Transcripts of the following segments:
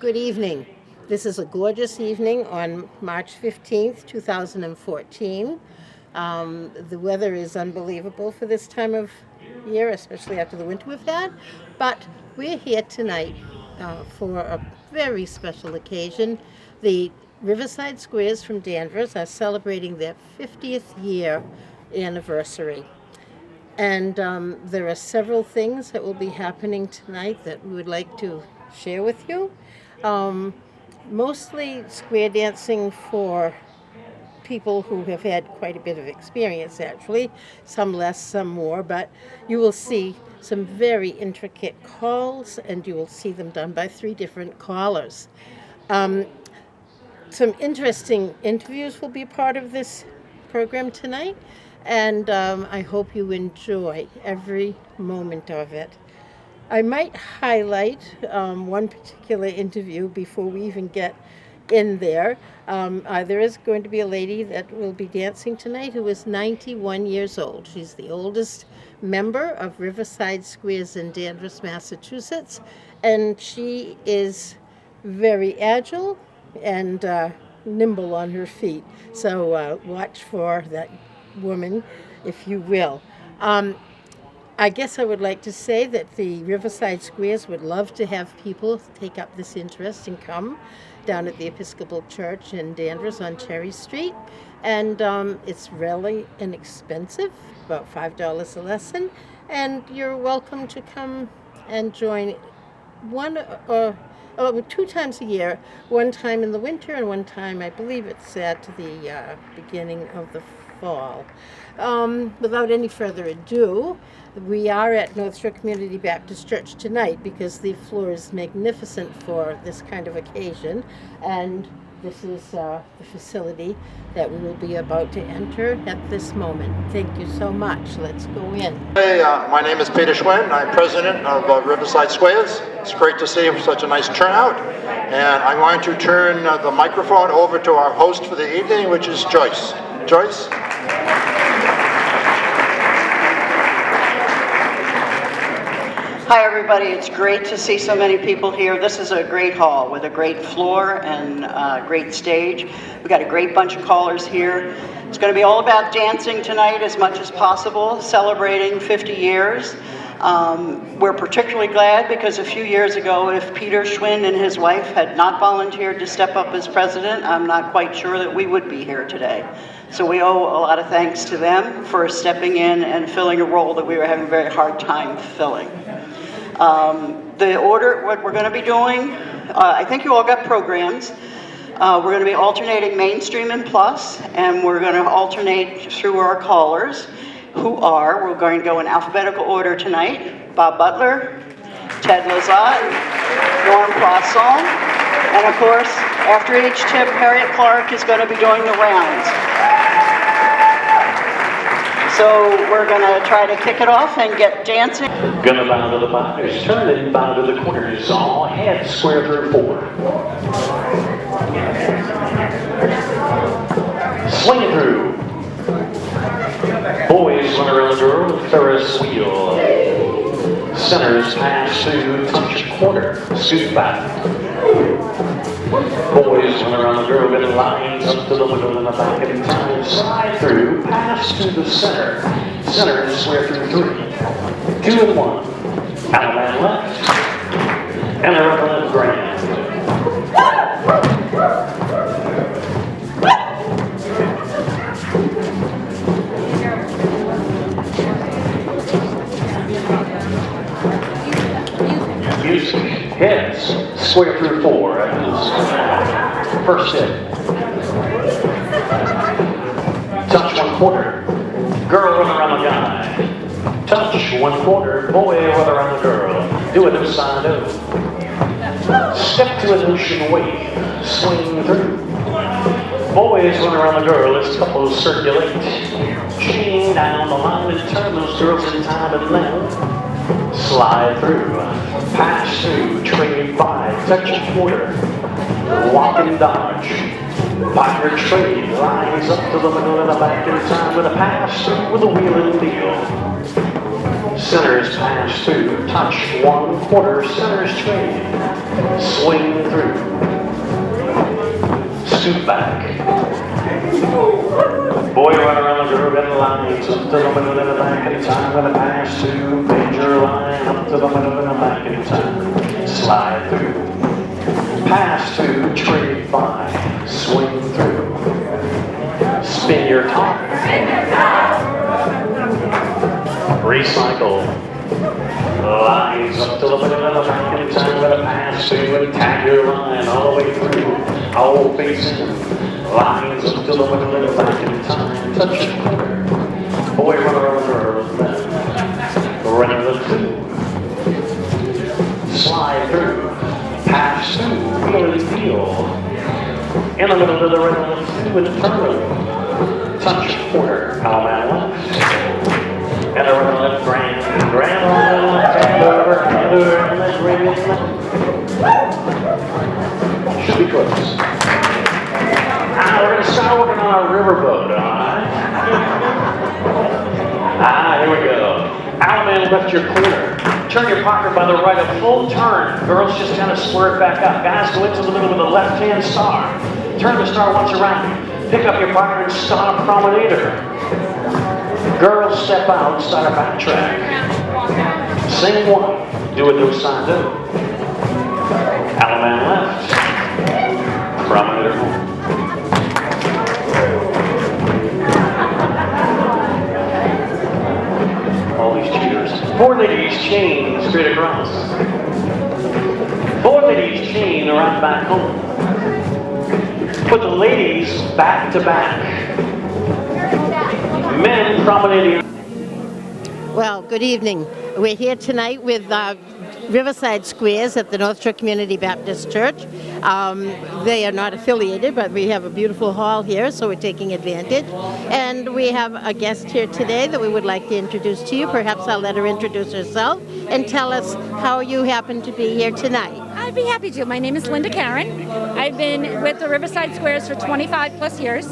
Good evening. This is a gorgeous evening on March 15th, 2014. The weather is unbelievable for this time of year, especially after the winter we've had. But we're here tonight for a very special occasion. The Riverside Squares from Danvers are celebrating their 50th year anniversary. And there are several things that will be happening tonight that we would like to share with you. Um, Mostly square dancing for people who have had quite a bit of experience, actually, some less, some more, but you will see some very intricate calls and you will see them done by three different callers. Um, some interesting interviews will be part of this program tonight, and I hope you enjoy every moment of it. I might highlight one particular interview before we even get in there. There is going to be a lady that will be dancing tonight who is 91 years old. She's the oldest member of Riverside Squares in Danvers, Massachusetts, and she is very agile and nimble on her feet. So watch for that woman, if you will. I guess I would like to say that the Riverside Squares would love to have people take up this interest and come down at the Episcopal Church in Danvers on Cherry Street. And it's really inexpensive, about $5 a lesson. And you're welcome to come and join two times a year, one time in the winter and one time, I believe it's at the beginning of the fall. Without any further ado, we are at North Shore Community Baptist Church tonight because the floor is magnificent for this kind of occasion, and this is the facility that we will be about to enter at this moment. Thank you so much. Let's go in. Hey, my name is Peter Schwinn. I'm president of Riverside Squares. It's great to see such a nice turnout. And I'm going to turn the microphone over to our host for the evening, which is Joyce. Joyce? Hi everybody, it's great to see so many people here. This is a great hall with a great floor and a great stage. We've got a great bunch of callers here. It's going to be all about dancing tonight as much as possible, celebrating 50 years. We're particularly glad because a few years ago, if Peter Schwinn and his wife had not volunteered to step up as president, I'm not quite sure that we would be here today. So we owe a lot of thanks to them for stepping in and filling a role that we were having a very hard time filling. The order, what we're going to be doing, I think you all got programs. We're going to be alternating Mainstream and Plus, and we're going to alternate through our callers, we're going to go in alphabetical order tonight: Bob Butler, Ted Lazat, Norm Poisson, and of course, after each tip, Harriet Clark is going to be doing the rounds. So we're going to try to kick it off and get dancing. Gonna bow to the binders, turn and bow to the corners, all heads square through four. Swing it through. Boys run around the girl, Ferris wheel. Centers pass through, touch corner, scoot back. Boys run around the girl, get lines up to the window in the back every time. Slide through, pass to the center. Center square through three. 2 and 1. Out man left. And they're up on the ground. Music. Heads. Square through 4. First hit. Touch 1/4. Girl run around the guy. Touch 1/4. Boy run around the girl. Do it inside out. Step to an ocean wave. Swing through. Boys run around the girl as couples circulate. Chain down the line and turn those girls in time and then slide through. Pass through. Trade 5. Touch 1/4. Walk and dodge. Partner trade. Lines up to the middle and the back in time with a pass through with a wheel and deal. Centers pass through, touch 1/4, centers trade, swing through, scoop back. Boy, run around the girl, got the lines, up to the middle and the back in time, gonna pass through, major line, up to the middle and the back in time, slide through, pass through, trade by, swing through, spin your top, recycle, lines up to the middle and the back in time, gonna pass through and tag your line all the way through, all facing, lines up to the middle and the back in time, touch your corner, boy run around the girl, then run into the two, slide through, pass through, wheel and feel, in the middle of the ring of the two and turn, touch corner, power man left, and around the left, grand on the left, and over, and then radius left. Should be close. We're going to start working on our riverboat, alright? Here we go. Allemande left your corner. Turn your partner by the right, a full turn. Girls just kind of square it back up. Guys, go into the middle with the left-hand star. Turn the star once around. Pick up your partner and start a promenader. Girls step out, start a backtrack. Same one. Do it no side do. Allemande left. Promenader home. All these cheaters. 4 ladies chain straight across. 4 ladies chain right back home. Put the ladies back to back. Men promenading. Well, good evening. We're here tonight with Riverside Squares at the North Shore Community Baptist Church. They are not affiliated, but we have a beautiful hall here, so we're taking advantage. And we have a guest here today that we would like to introduce to you. Perhaps I'll let her introduce herself and tell us how you happen to be here tonight. I'd be happy to. My name is Linda Karen. I've been with the Riverside Squares for 25 plus years.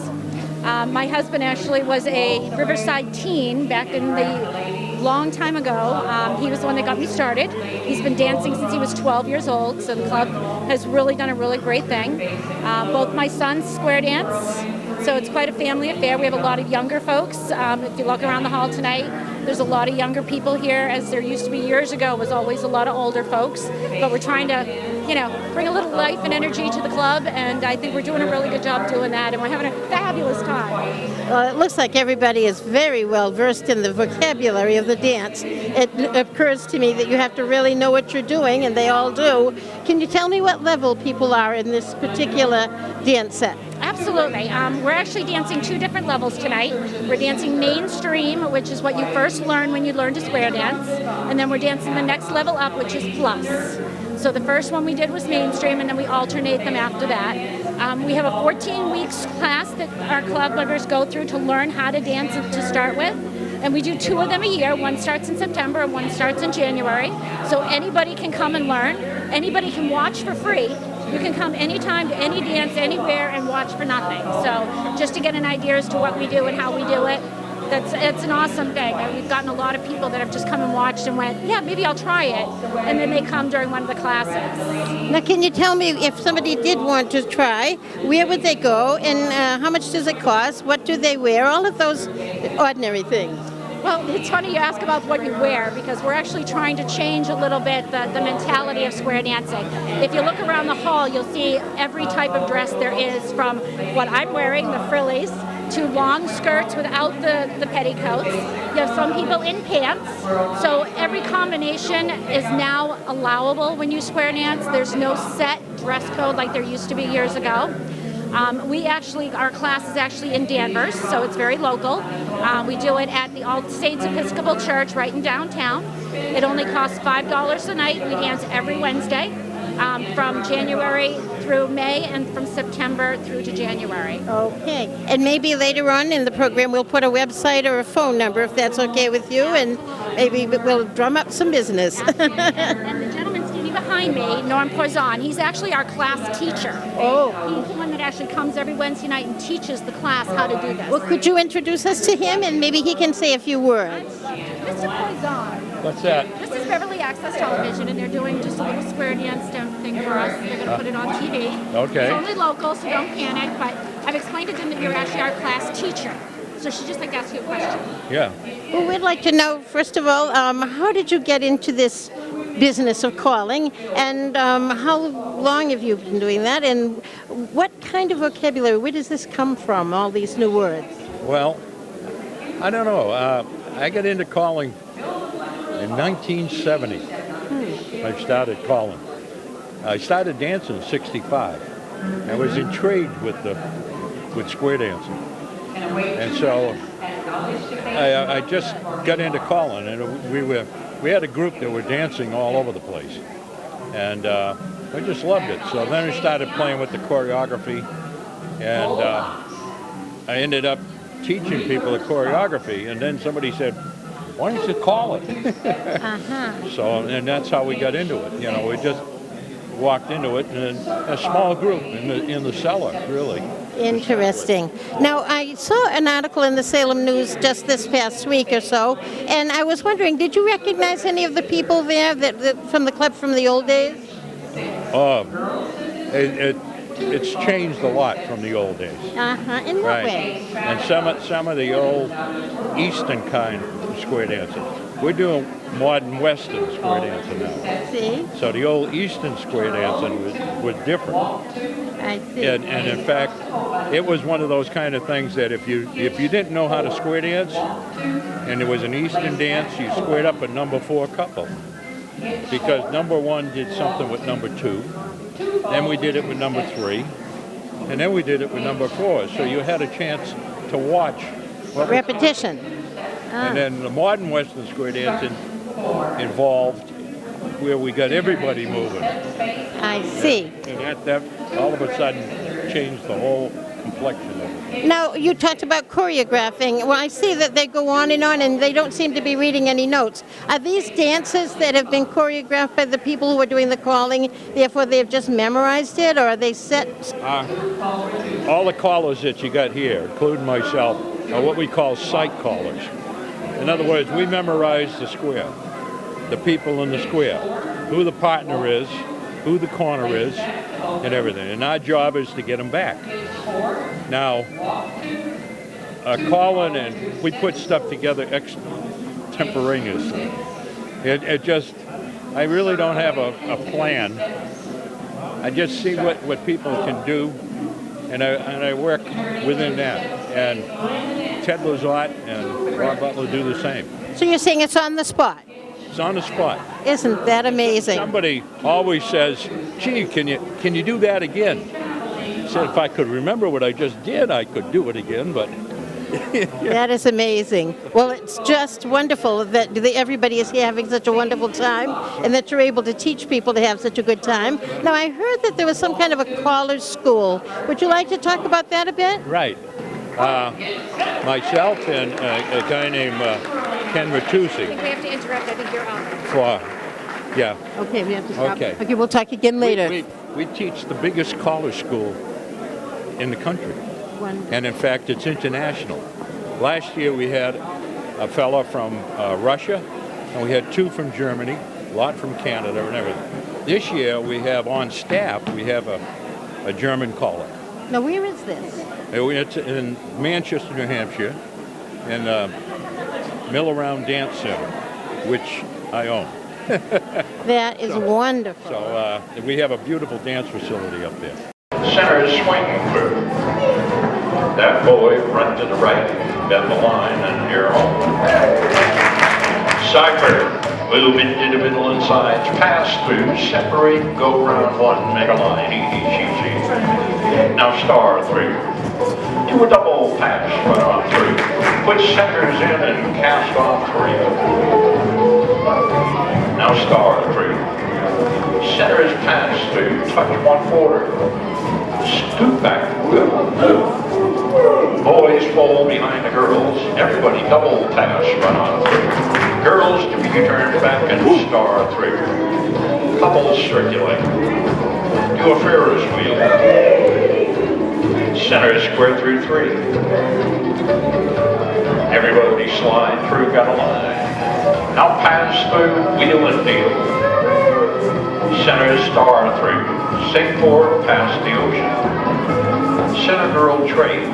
My husband actually was a Riverside teen back in the long time ago. He was the one that got me started. He's been dancing since he was 12 years old, so the club has really done a really great thing. Both my sons square dance, so it's quite a family affair. We have a lot of younger folks. If you look around the hall tonight, there's a lot of younger people here, as there used to be years ago. It was always a lot of older folks, but we're trying to, bring a little life and energy to the club, and I think we're doing a really good job doing that, and we're having a fabulous time. Well, it looks like everybody is very well versed in the vocabulary of the dance. It occurs to me that you have to really know what you're doing, and they all do. Can you tell me what level people are in this particular dance set? Absolutely. We're actually dancing 2 different levels tonight. We're dancing mainstream, which is what you first learn when you learn to square dance, and then we're dancing the next level up, which is plus. So the first one we did was mainstream, and then we alternate them after that. We have a 14 weeks class that our club members go through to learn how to dance to start with. And we do 2 of them a year. One starts in September and one starts in January. So anybody can come and learn. Anybody can watch for free. You can come anytime to any dance, anywhere, and watch for nothing. So just to get an idea as to what we do and how we do it, it's an awesome thing. And we've gotten a lot of people that have just come and watched and went, yeah, maybe I'll try it. And then they come during one of the classes. Now, can you tell me, if somebody did want to try, where would they go, and how much does it cost? What do they wear? All of those ordinary things. Well, it's funny you ask about what you wear, because we're actually trying to change a little bit the mentality of square dancing. If you look around the hall, you'll see every type of dress there is, from what I'm wearing, the frillies, to long skirts without the petticoats. You have some people in pants. So every combination is now allowable when you square dance. There's no set dress code like there used to be years ago. Our class is actually in Danvers, so it's very local. We do it at the All Saints Episcopal Church right in downtown. It only costs $5 a night. We dance every Wednesday from January through May, and from September through to January. Okay. And maybe later on in the program we'll put a website or a phone number, if that's okay with you, and maybe we'll drum up some business. And the gentleman standing behind me, Norm Porzon, he's actually our class teacher. Oh. He's the one that actually comes every Wednesday night and teaches the class how to do this. Well, could you introduce us to him, and maybe he can say a few words? Mr. Porzon. What's that? This is Beverly Access Television, and they're doing just a little square dance thing for us. They're going to put it on TV. Okay. It's only local, so don't panic, but I've explained to them that you're actually our class teacher. So she just like to ask you a question. Yeah. Well, we'd like to know, first of all, how did you get into this business of calling, and how long have you been doing that, and what kind of vocabulary, where does this come from, all these new words? Well, I don't know. I got into calling in 1970. I started calling. I started dancing in 65. I was intrigued with square dancing. And so I just got into calling, and we had a group that were dancing all over the place, and I just loved it. So then I started playing with the choreography, and I ended up teaching people the choreography, and then somebody said, "Why don't you call it?" So, and that's how we got into it. You know, we just walked into it in a small group in the cellar, really. Interesting. Now, I saw an article in the Salem News just this past week or so, and I was wondering, did you recognize any of the people there that from the club from the old days? It's changed a lot from the old days. In what way? And some of the old Eastern kind of square dancing. We're doing modern Western square dancing now. See? So the old Eastern square dancing was different. I see. And in fact, it was one of those kind of things that if you didn't know how to square dance, and there was an Eastern dance, you squared up a number 4 couple. Because number 1 did something with number 2, then we did it with number 3, and then we did it with number 4. So you had a chance to watch. Repetition. And then the modern Western square dancing involved where we got everybody moving. I see. And that all of a sudden changed the whole complexion of it. Now, you talked about choreographing. Well, I see that they go on, and they don't seem to be reading any notes. Are these dances that have been choreographed by the people who are doing the calling, therefore they've just memorized it, or are they set? All the callers that you got here, including myself, are what we call sight callers. In other words, we memorize the square, the people in the square, who the partner is, who the corner is, and everything. And our job is to get them back. Now, calling, and we put stuff together extemporaneously. It just, I really don't have a plan. I just see what people can do, and I work within that. And Ted Lazat and Rob Butler do the same. So you're saying it's on the spot? It's on the spot. Isn't that amazing? Somebody always says, "Gee, can you do that again?" I said, if I could remember what I just did, I could do it again, but... That is amazing. Well, it's just wonderful that everybody is here having such a wonderful time, and that you're able to teach people to have such a good time. Now, I heard that there was some kind of a caller's school. Would you like to talk about that a bit? Right. Myself and a guy named Ken Ratusi. I think we have to interrupt. I think you're on. Yeah. Okay, we have to stop. Okay. Okay, we'll talk again later. We teach the biggest caller school in the country. Wonderful. And in fact, it's international. Last year we had a fella from Russia, and we had 2 from Germany, a lot from Canada and everything. This year we have on staff, we have a German caller. Now, where is this? It's in Manchester, New Hampshire, in Mill-Around Dance Center, which I own. That is wonderful. So we have a beautiful dance facility up there. Center is swinging through. That boy, run to the right, bend the line, and you're home. Cypher, little bit to the middle and sides, pass through, separate, go round 1, make a line, easy. Now star through. Do a double pass, run on through. Put centers in and cast on 3. Now star through. Center is passed through, touch 1/4. Scoot back, good. Boys fall behind the girls. Everybody double pass, run on through. Girls to be turned back and star through. Couples circulate. Do a Ferris wheel. Center is square through 3. Everybody slide through, got a line. Now pass through wheel and deal. Center star through. Sing forward past the ocean. Center girl trade.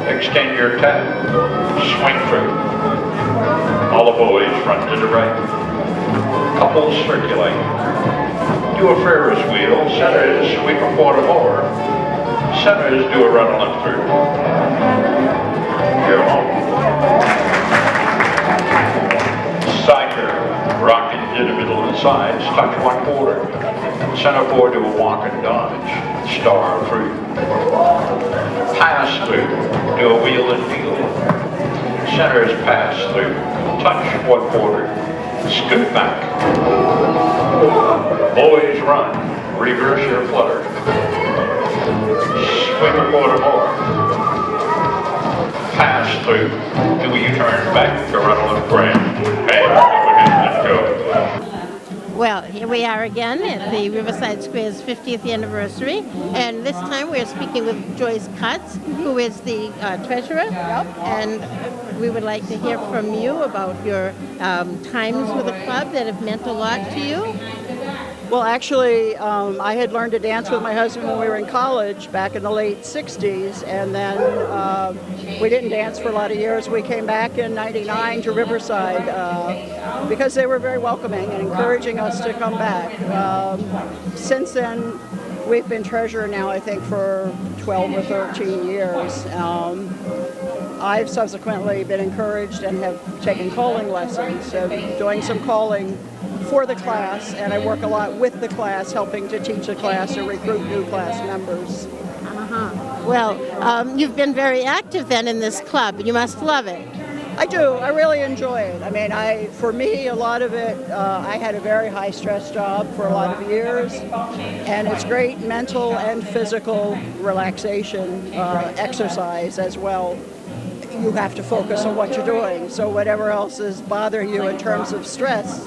Extend your tap. Swing through. All the boys run to the right. Couples circulate. Do a Ferris wheel. Centers sweep a quarter more. Centers do a run on through. You're home. Cider, rock into the middle of the sides, touch 1/4. Center forward to a walk and dodge, star through. Pass through, do a wheel and deal. Center is pass through, touch 1/4, scoot back. Boys run, reverse your flutter. Swing a quarter more. Pass through, do a U-turn back to run on the ground. And let's go. Well, here we are again at the Riverside Square's 50th anniversary, and this time we're speaking with Joyce Cutts, who is the treasurer, and we would like to hear from you about your times with the club that have meant a lot to you. Well, actually, I had learned to dance with my husband when we were in college back in the late 60s, and then we didn't dance for a lot of years. We came back in '99 to Riverside because they were very welcoming and encouraging us to come back. Since then, we've been treasurer now, I think, for 12 or 13 years. I've subsequently been encouraged and have taken calling lessons, so doing some calling for the class, and I work a lot with the class, helping to teach the class or recruit new class members. Well, you've been very active then in this club. You must love it. I do. I really enjoy it. I mean, for me, a lot of it, I had a very high stress job for a lot of years, and it's great mental and physical relaxation exercise as well. You have to focus on what you're doing, so whatever else is bothering you in terms of stress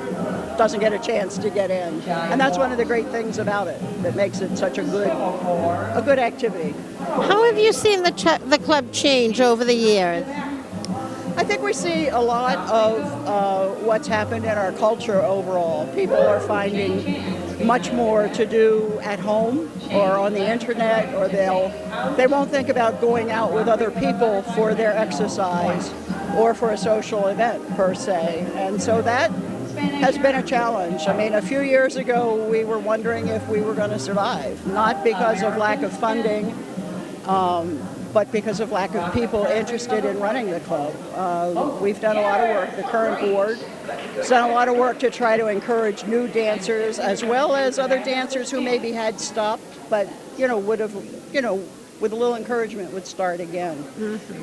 doesn't get a chance to get in. And that's one of the great things about it that makes it such a good activity. How have you seen the club change over the years? I think we see a lot of what's happened in our culture overall. People are finding much more to do at home or on the internet, or they won't think about going out with other people for their exercise or for a social event per se. And so that has been a challenge. I mean, a few years ago we were wondering if we were going to survive, not because of lack of funding, but because of lack of people interested in running the club. We've done a lot of work. The current board has done a lot of work to try to encourage new dancers, as well as other dancers who maybe had stopped, but would have, with a little encouragement, would start again.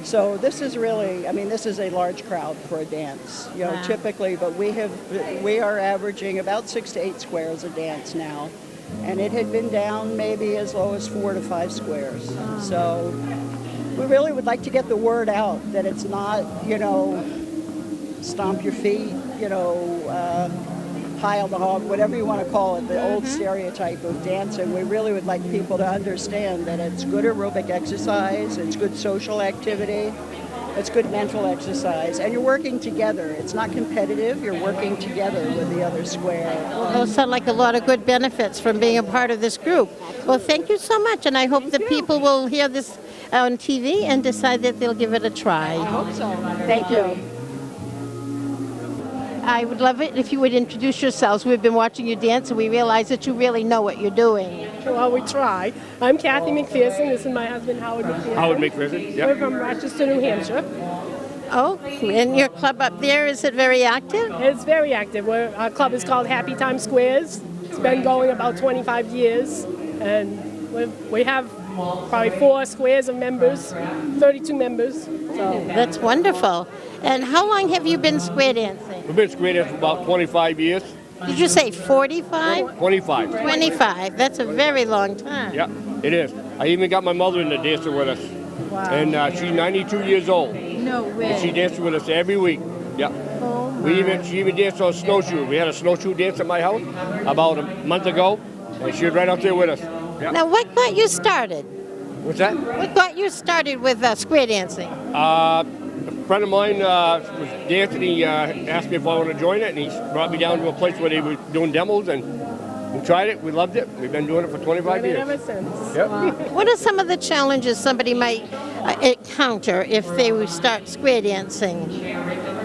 So this is really, I mean, this is a large crowd for a dance, typically, but we are averaging about 6 to 8 squares a dance now. And it had been down maybe as low as 4 to 5 squares. So we really would like to get the word out that it's not, stomp your feet, pile the hog, whatever you want to call it, the old stereotype of dancing. We really would like people to understand that it's good aerobic exercise, it's good social activity, it's good mental exercise, and you're working together. It's not competitive, you're working together with the other square. Well, those sound like a lot of good benefits from being a part of this group. Well, thank you so much, and I hope that people will hear this on TV and decide that they'll give it a try. I hope so. Thank you. I would love it if you would introduce yourselves. We've been watching you dance, and we realize that you really know what you're doing. Well, we try. I'm Kathy McPherson. This is my husband, Howard McPherson. Howard McPherson, yep. We're from Rochester, New Hampshire. Oh, and your club up there, is it very active? It's very active. Our club is called Happy Time Squares. It's been going about 25 years, and we have probably 4 squares of members, 32 members. So That's wonderful. And how long have you been square dancing? We've been square dancing for about 25 years. Did you say 45? 25. 25. That's a very long time. Yeah, it is. I even got my mother in the dancing with us. Wow. And she's 92 years old. No way. And she dances with us every week. Yeah. Oh, my. She even danced on snowshoes. We had a snowshoe dance at my house about a month ago, and she was right up there with us. Yeah. Now, what got you started? What's that? What got you started with square dancing? friend of mine was dancing. He asked me if I want to join it, and he brought me down to a place where they were doing demos, and we tried it. We loved it. We've been doing it for 25 years. Ever since. Yep. What are some of the challenges somebody might encounter if they would start square dancing?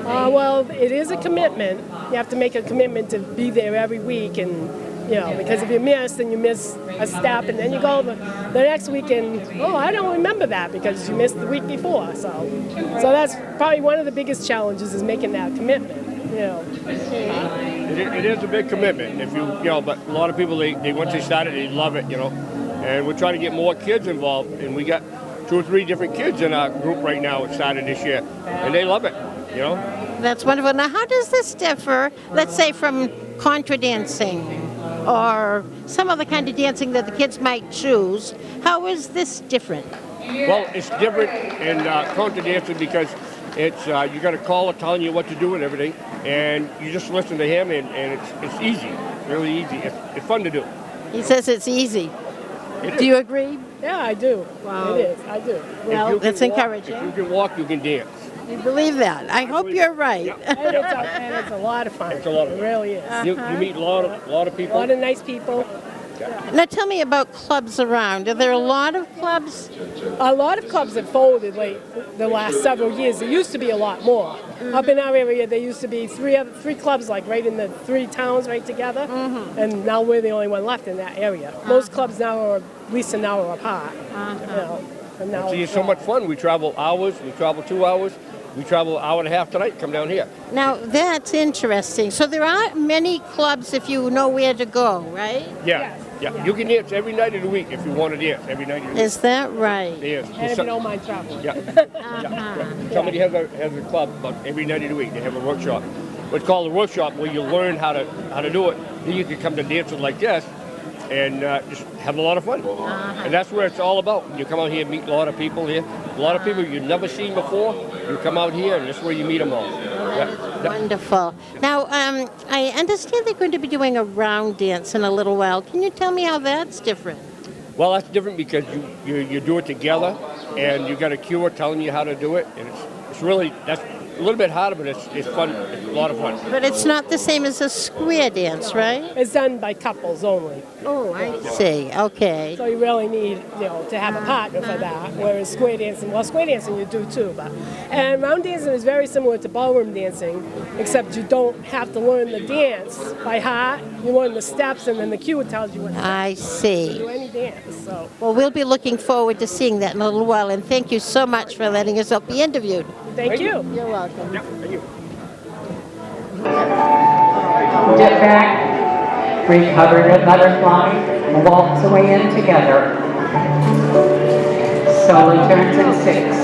Well, it is a commitment. You have to make a commitment to be there every week, and because if you miss, then you miss a step, and then you go the next week and I don't remember that because you missed the week before. So that's probably one of the biggest challenges is making that commitment. It is a big commitment. If but a lot of people they once they start it, they love it. And we're trying to get more kids involved, and we got 2 or 3 different kids in our group right now. It started this year, and they love it. That's wonderful. Now, how does this differ, let's say, from contra dancing or some other kind of dancing that the kids might choose? How is this different? Well, it's different in contra dancing because it's you got a caller telling you what to do and everything, and you just listen to him, and it's easy, really easy. It's fun to do. He says it's easy. Do you agree? Yeah, I do. Wow. It is. I do. Well, that's encouraging. If you can walk, you can dance. You believe that? I hope you're right. And it's a lot of fun. It's a lot of fun. It really is. You meet a lot of A people. lot of nice people. Now, tell me about clubs around. Are there a lot of clubs? A lot of clubs have folded the last several years. There used to be a lot more. Up in our area, there used to be three clubs right in the 3 towns right together, and now we're the only one left in that area. Most clubs now are at least an hour apart. And now See, it's so much fun. We travel hours. We travel 2 hours. We travel an hour and a half tonight. Come down here. Now, that's interesting. So there aren't many clubs if you know where to go, right? Yeah. You can dance every night of the week if you want to dance every night of the week. Is that right? Yes. And if you don't mind traveling. Somebody has a club, but every night of the week they have a workshop. What's called a workshop, where you learn how to do it. Then you can come to dances like this and just have a lot of fun. And that's where it's all about. You come out here and meet a lot of people here. A lot of people you've never seen before. You come out here, and that's where you meet them all. Wonderful. Now, I understand they're going to be doing a round dance in a little while. Can you tell me how that's different? Well, that's different because you do it together, and you got a cue telling you how to do it, and it's really that's a little bit harder, but it's fun. It's a lot of fun. But it's not the same as a square dance, right? It's done by couples only. Oh, I see. Okay. So you really need, to have a partner for that. Whereas square dancing you do too. And round dancing is very similar to ballroom dancing, except you don't have to learn the dance by heart. You learn the steps, and then the cue tells you what to I see. do any dance. So Well, we'll be looking forward to seeing that in a little while, and thank you so much for letting us be interviewed. thank you. You're welcome. Yeah, thank you. Dip back, recover the butterfly, waltz away in together. Solo turns in 6.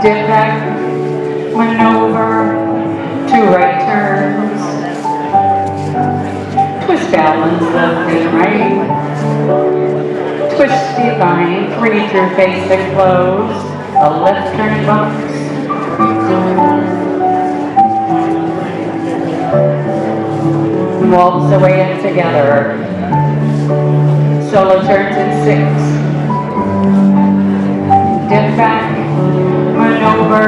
Dip back, maneuver, 2 right turns. Twist balance, left and right. Twist divine, 3 through face and close. A left turn box. Waltz away in together. Solo turns in 6. Dip back, maneuver,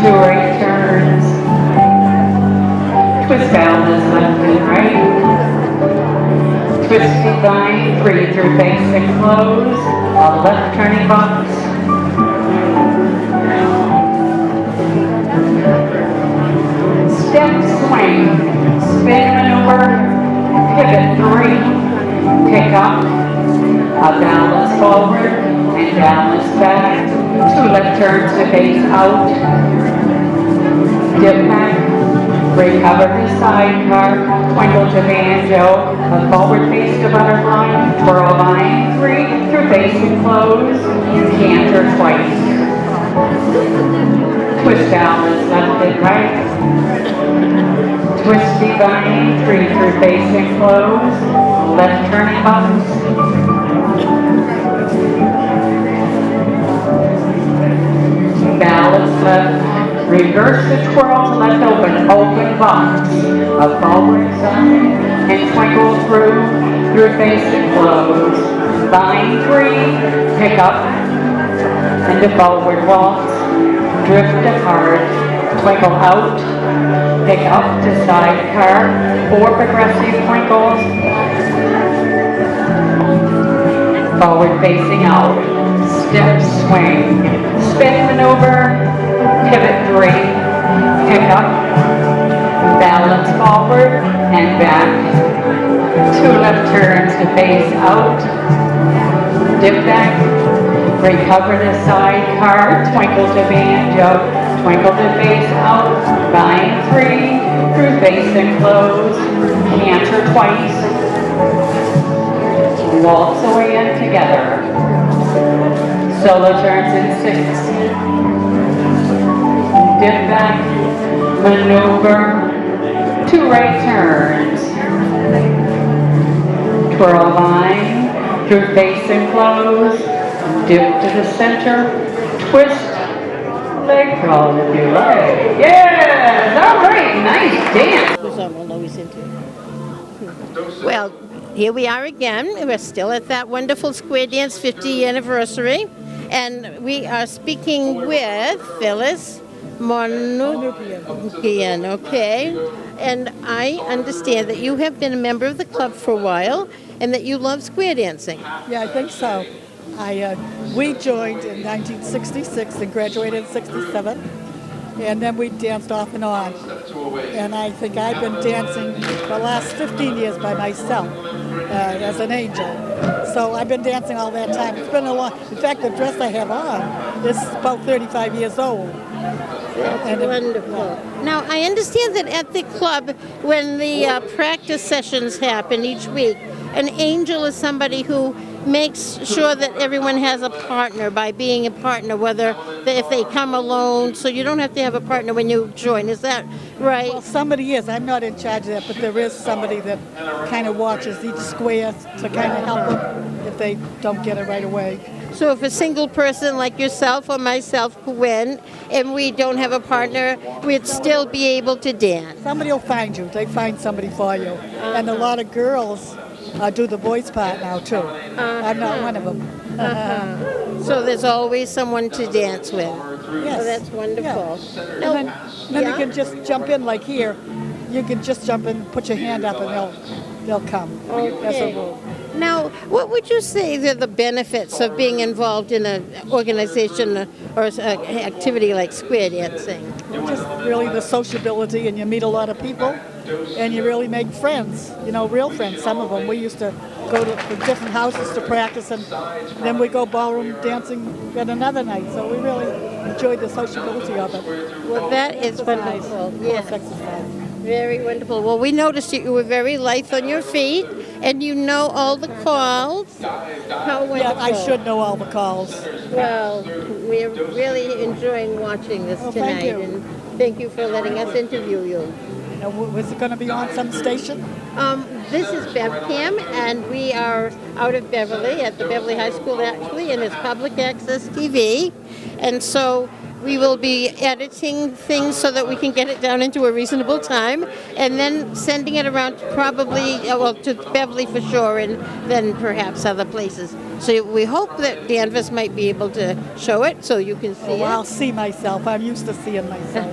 2 right turns. Twist balance left and right. Twist divine, 3 through face and close. A left turning box. Step swing, spin maneuver, pivot 3, pick up, a balance forward, and balance back, 2 left turns to face out, dip back, recover the sidecar, twinkle to banjo, a forward face to butterfly, twirl line 3, through face and close, canter twice. Twist balance left and right. Twist divine, 3 through face and close. Left turning box. Balance left. Reverse the twirl to left open box. A forward side and twinkle through face and close. Line 3, pick up. And into forward waltz, drift apart, twinkle out, pick up to sidecar, 4 progressive twinkles, forward facing out, step swing, spin maneuver, pivot 3, pick up, balance forward and back, 2 left turns to face out, dip back, recover to sidecar, twinkle to banjo, twinkle to face out, bind 3, through face and close, canter twice, waltz away and together, solo turns in 6, dip back, maneuver, 2 right turns, twirl line, through face and close, dip to the center, twist, leg crawl if you like. Yes, all right, nice dance. Which I will always into. Well, here we are again. We're still at that wonderful Square Dance 50th anniversary. And we are speaking with Phyllis Monupian, okay? And I understand that you have been a member of the club for a while and that you love square dancing. Yeah, I think so. We joined in 1966 and graduated in 67, and then we danced off and on. And I think I've been dancing the last 15 years by myself as an angel. So I've been dancing all that time. It's been a long. In fact, the dress I have on is about 35 years old. That's wonderful. Now, I understand that at the club, when the practice sessions happen each week, an angel is somebody who makes sure that everyone has a partner by being a partner, whether if they come alone, so you don't have to have a partner when you join. Is that right? Well, somebody is. I'm not in charge of that, but there is somebody that kind of watches each square to kind of help them if they don't get it right away. So if a single person like yourself or myself went and we don't have a partner, we'd still be able to dance. Somebody will find you. They find somebody for you. And a lot of girls do the boys' part now, too. I'm not one of them. So there's always someone to dance with. Yes. Oh, that's wonderful. Yeah. Now, And then you can just jump in like here. You can just jump in, put your hand up, and they'll come. That's a rule. Now, what would you say are the benefits of being involved in an organization or an activity like square dancing? Just really the sociability, and you meet a lot of people, and you really make friends, real friends, some of them. We used to go to different houses to practice, and then we go ballroom dancing at another night, so we really enjoyed the sociability of it. Well, that is wonderful. Yes. Exercise. Very wonderful. Well, we noticed you were very lithe on your feet, and you know all the calls. How wonderful. Yeah, I should know all the calls. Well, we're really enjoying watching this tonight, thank you. and thank you for letting us interview you. Now, was it going to be on some station? This is BevCam, and we are out of Beverly, at the Beverly High School actually, and it's public access TV. And so we will be editing things so that we can get it down into a reasonable time, and then sending it around probably, to Beverly for sure, and then perhaps other places. So we hope that Danvers might be able to show it so you can see it. I'll see myself. I'm used to seeing myself.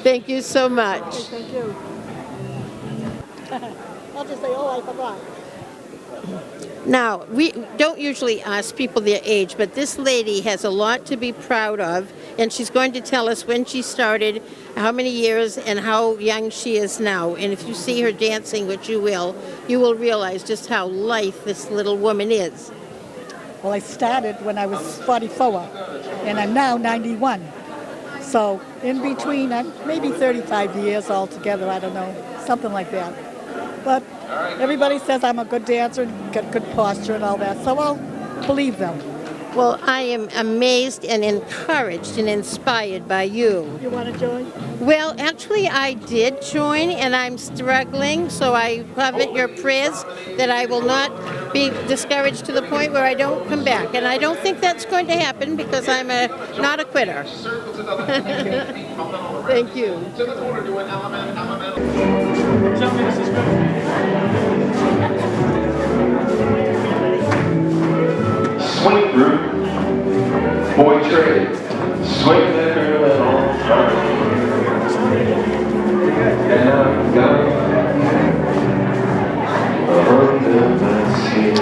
Thank you so much. Thank you. I'll just say, I forgot. Now, we don't usually ask people their age, but this lady has a lot to be proud of, and she's going to tell us when she started, how many years, and how young she is now. And if you see her dancing, which you will realize just how lithe this little woman is. Well, I started when I was 44, and I'm now 91. So in between, maybe 35 years altogether, I don't know, something like that. But everybody says I'm a good dancer and got good posture and all that, so I'll believe them. Well, I am amazed and encouraged and inspired by you. You want to join? Well, actually, I did join, and I'm struggling, so I covet your prayers that I will not be discouraged to the point where I don't come back. And I don't think that's going to happen because I'm not a quitter. Thank you. Swing group boy trade, swing that girl in on front. And I'm gone under my skin.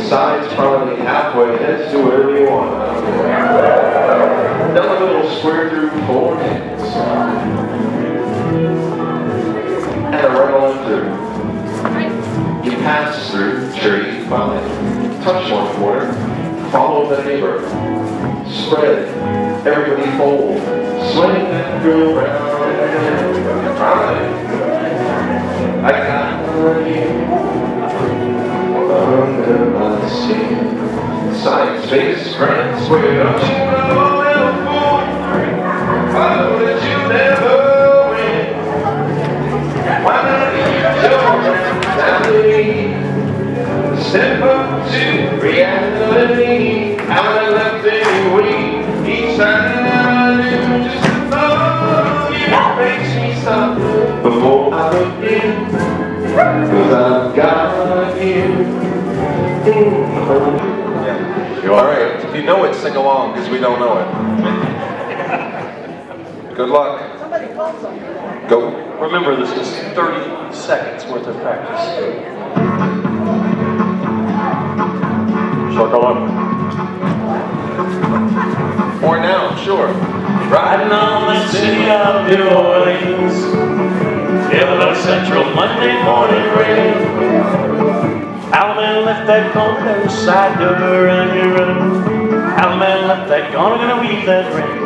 Sides probably halfway, heads to where we want. Down a little square through 4 hands. And a rattling through. You pass through tree 5, touch 1 quarter, follow the neighbor, spread, everybody fold, swing that girl round and round. I got you under my skin. Side face friends, where don't you know, little fool? I know that you never win. Why not you step up to reality. How I left anyway. Each time I do, just the thought you makes me stop before I look in. 'Cause I've got you. Alright, if you know it, sing along, because we don't know it. Good luck. Go. Remember, this is 30 seconds worth of practice. Circle up. Or now, sure. Riding on the city of New Orleans, Yellow Central Monday morning rain. Alabama left that corner, side door on your road. Alabama left that corner, gonna weave that ring.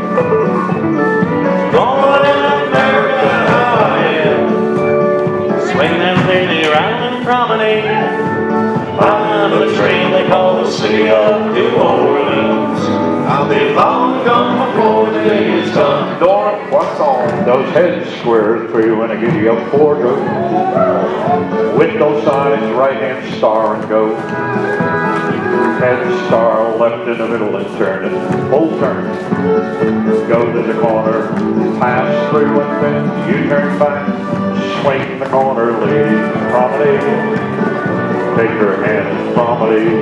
Going in America, oh yeah. Swing that lady round and promenade. On the train they call the city of New Orleans. I'll be long gone before the day is done. Dora, what's on those head squares for you when I give you up 4 go? Window signs, right hand star and go. Head star, left in the middle and turn it. Full turn. Go to the corner, pass through and then you turn back. Swing the corner, lady, promenade. Take her hand and promenade.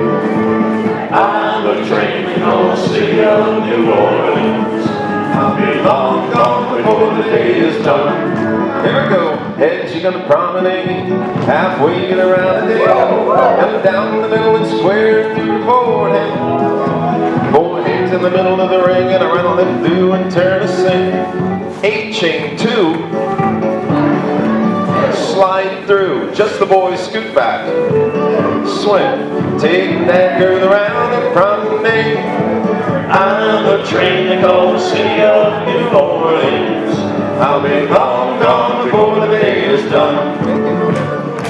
On the train we go to the city of New Orleans. I'll be long gone before the day is done. Here we go. Heads, you're gonna promenade. Halfway get around the day. Come down the middle and square through the forehead. 4 hands in the middle of the ring and around the left through and turn a sing. 8 chain 2. Slide through. Just the boys scoot back. Swing. Take that girl around and promenade. On the train they call the city of New Orleans. I'll be long gone before the day is done.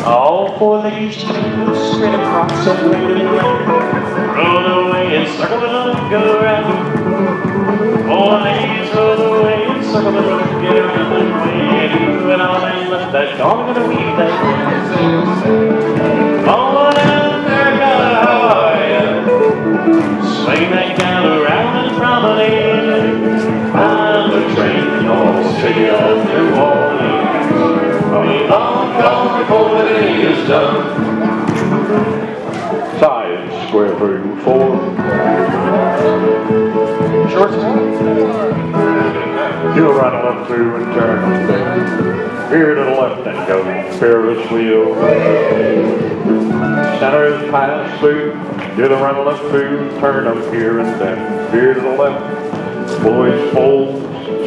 All 4 ladies turn straight across the way. Roll away and circle and go around. 4 ladies roll away and circle and get around and way. And all they left that gone gonna weave that way. Oh, America, swing that gal around and promenade. On the train, your city of New Orleans. I'll be long gone before the day is done. Side square through 4. Short swing. Do a right left through and turn. Veer to the left and go. Ferris wheel. Center is pass through. Do the right left through. Turn up here and then veer to the left. Boys fold.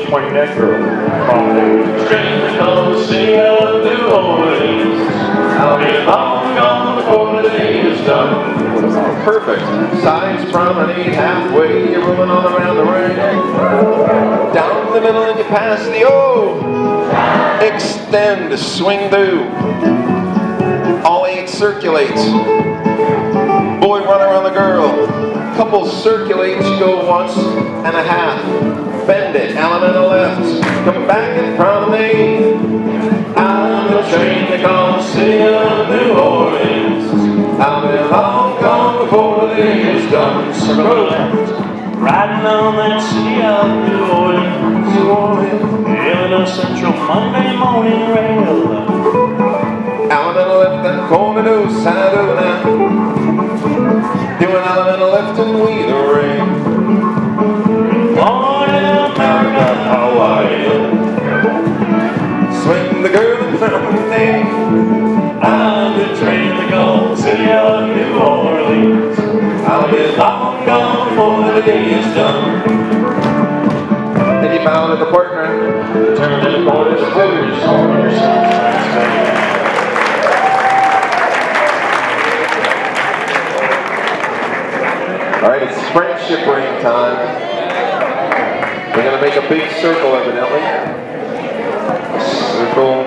Swing that girl. Promenade. Train to go to the city of New Orleans. I'll be long gone before the day is done. Perfect. Sides promenade halfway. You're rolling all around the ring. Down the middle and you pass the O. Extend, swing through. All 8 circulates. Boy run around the girl. Couple circulates, you go once and a half. Bend it, element left. Come back and promenade. On the train they call the city of New Orleans. I'll be long gone before the day is done. Circle left. Riding on that city of New Orleans. Yellow Central Monday morning rail. Element left that corner to side of now. Doing element left and we the ring. born in America, Hawaii. Swing the girl and lemonade on the train to Gulf City of New Orleans. I'll be long gone before the day is done. Then you mounted the partner. Turn the borders foolish on your soundtrack. All right, it's friendship ring time. We're gonna make a big circle, evidently. Circle.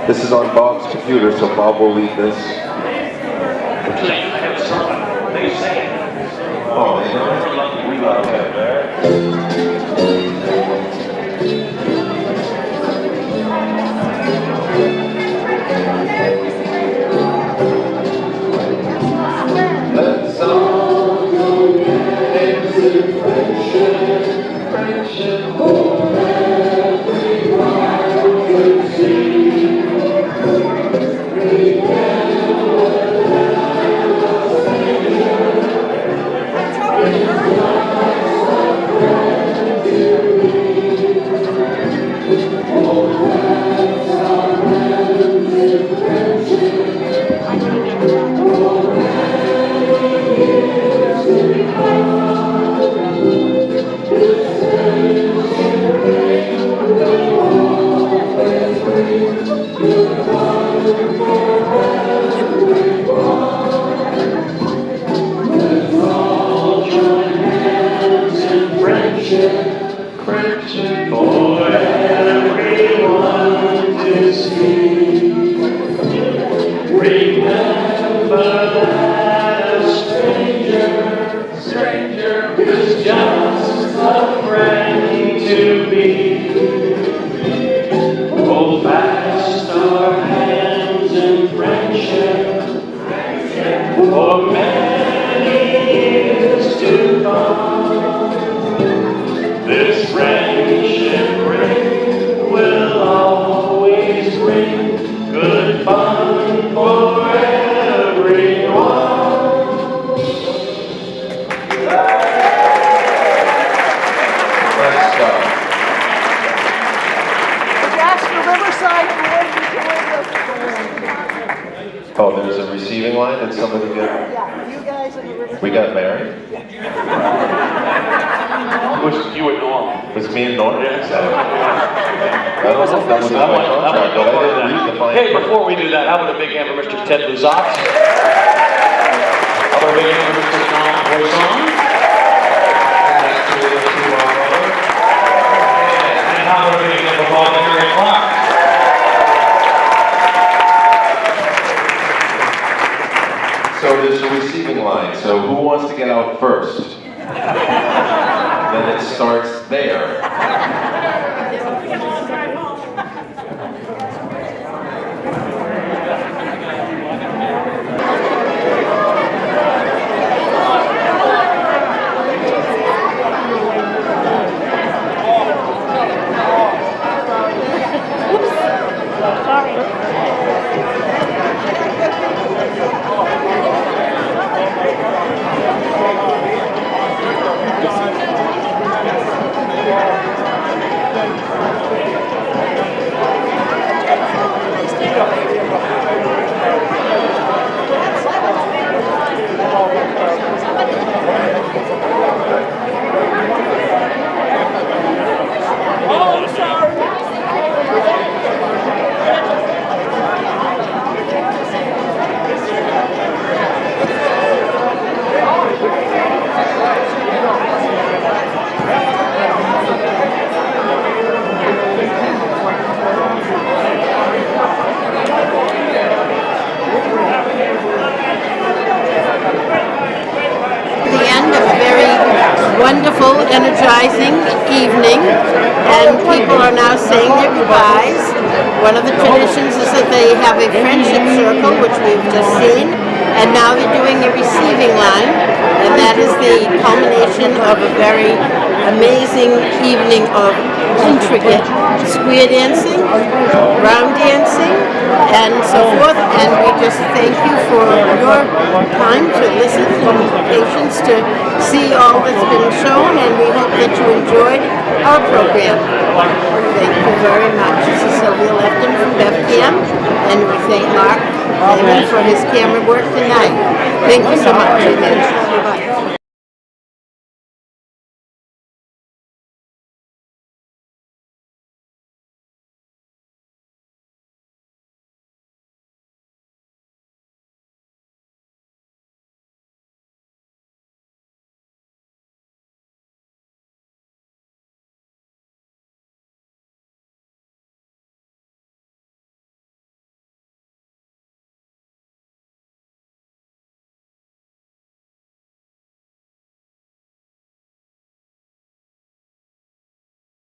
This is on Bob's computer, so Bob will lead this. They say. Oh, they don't. We love it there. Let's all go dancing, friendship, friendship, oh, everyone will see. Friendship for everyone to see. Remember that a stranger is just a friend to be. Hold fast our hands in friendship for many years to come. This friendship ring will always bring good fun for everyone. Nice job. That's the Riverside boys. Oh, there's a receiving line. Did somebody get? Yeah, you guys in the Riverside. We got married. You would know. It was me and Norm. Yeah, exactly. I don't know if that was in my contract, but I didn't read the fine Hey, print. before we do that, how about a big hand for Mr. Ted Luzat? How about a big hand for Mr. Tom Poisson? And how about a big hand for Bob and Harry Clark? So there's a receiving line. So who wants to get out first? Then it starts there. Wonderful, energizing evening, and people are now saying their goodbyes. One of the traditions is that they have a friendship circle, which we've just seen, and now they're doing a receiving line, and that is the culmination of a very amazing evening of intricate square dancing, round dancing, and so forth. And we just thank you for your time to listen and patience to see all that's been shown, and we hope that you enjoyed our program. Thank you very much. This is Sylvia Lefton from BevCam, and we thank Mark Lehman for his camera work tonight. Thank you so much. Amen. Bye-bye.